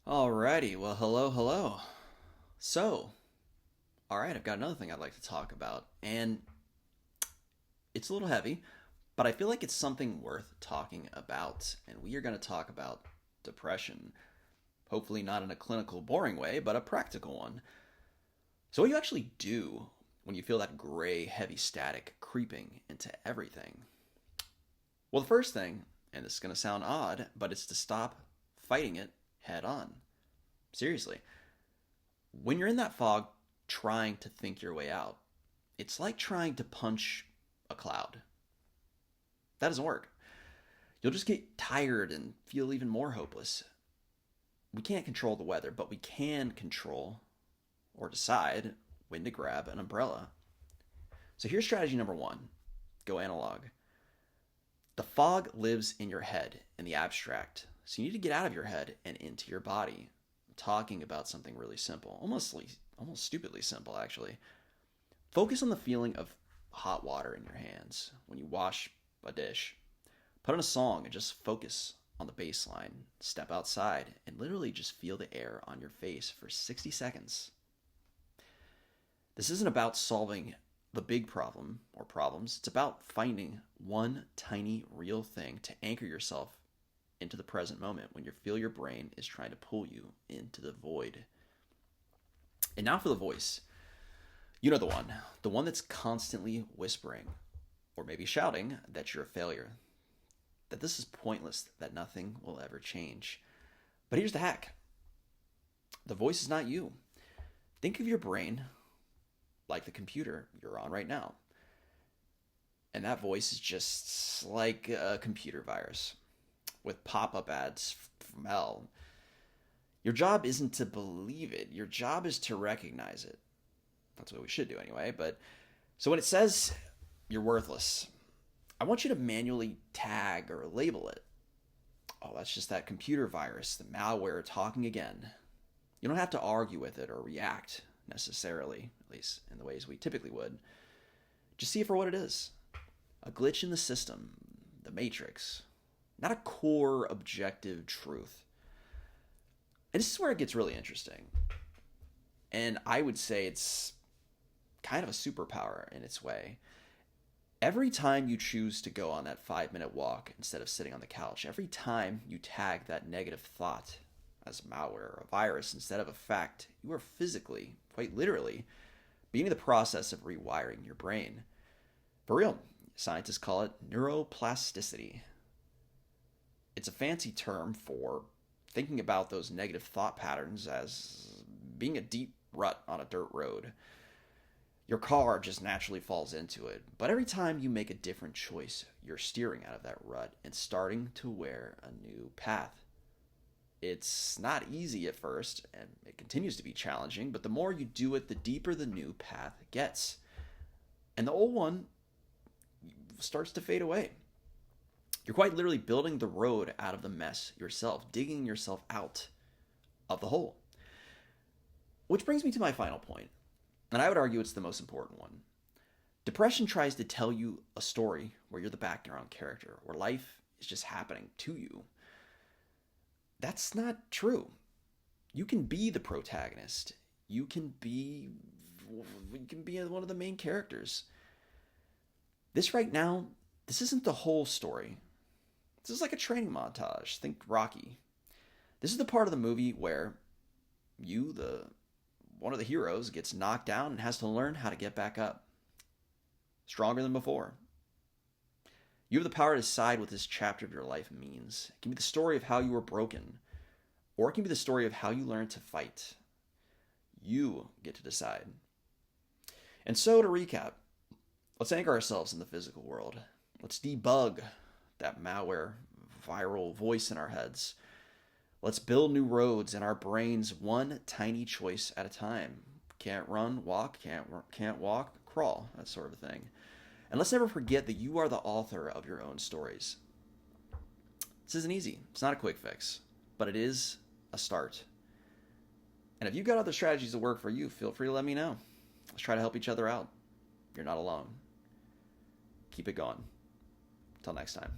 Alrighty, well, hello. So, alright, I've got another thing I'd like to talk about, and it's a little heavy, but I feel like it's something worth talking about, and we are going to talk about depression. Hopefully, not in a clinical, boring way, but a practical one. So, what do you actually do when you feel that gray, heavy static creeping into everything? Well, the first thing, and this is going to sound odd, but it's to stop fighting it head on. Seriously, when you're in that fog trying to think your way out, it's like trying to punch a cloud. That doesn't work. You'll just get tired and feel even more hopeless. We can't control the weather, but we can control or decide when to grab an umbrella. So here's strategy number one, go analog. The fog lives in your head, in the abstract. So you need to get out of your head and into your body. I'm talking about something really simple, almost stupidly simple, actually. Focus on the feeling of hot water in your hands when you wash a dish. Put on a song and just focus on the bass line. Step outside and literally just feel the air on your face for 60 seconds. This isn't about solving the big problem or problems. It's about finding one tiny real thing to anchor yourself into the present moment when you feel your brain is trying to pull you into the void. And now for the voice. You know the one that's constantly whispering or maybe shouting that you're a failure, that this is pointless, that nothing will ever change. But here's the hack. The voice is not you. Think of your brain like the computer you're on right now. And that voice is just like a computer virus with pop-up ads from hell. Your job isn't to believe it. Your job is to recognize it. That's what we should do anyway. But so when it says you're worthless, I want you to manually tag or label it. Oh, that's just that computer virus, the malware talking again. You don't have to argue with it or react necessarily, at least in the ways we typically would. Just see it for what it is. A glitch in the system, the matrix, not a core objective truth. And this is where it gets really interesting. And I would say it's kind of a superpower in its way. Every time you choose to go on that 5-minute walk instead of sitting on the couch, every time you tag that negative thought as malware or a virus instead of a fact, you are physically, quite literally, beginning the process of rewiring your brain. For real, scientists call it neuroplasticity. It's a fancy term for thinking about those negative thought patterns as being a deep rut on a dirt road. Your car just naturally falls into it, but every time you make a different choice, you're steering out of that rut and starting to wear a new path. It's not easy at first, and it continues to be challenging, but the more you do it, the deeper the new path gets. And the old one starts to fade away. You're quite literally building the road out of the mess yourself, digging yourself out of the hole. Which brings me to my final point, and I would argue it's the most important one. Depression tries to tell you a story where you're the background character, where life is just happening to you. That's not true. You can be the protagonist. You can be one of the main characters. This right now, this isn't the whole story. This is like a training montage. Think Rocky. This is the part of the movie where the one of the heroes, gets knocked down and has to learn how to get back up. Stronger than before. You have the power to decide what this chapter of your life means. It can be the story of how you were broken, or it can be the story of how you learned to fight. You get to decide. And so, to recap, let's anchor ourselves in the physical world. Let's debug that malware, viral voice in our heads. Let's build new roads in our brains, one tiny choice at a time. Can't run, walk, can't walk, crawl, that sort of thing. And let's never forget that you are the author of your own stories. This isn't easy. It's not a quick fix, but it is a start. And if you've got other strategies that work for you, feel free to let me know. Let's try to help each other out. You're not alone. Keep it going. Until next time.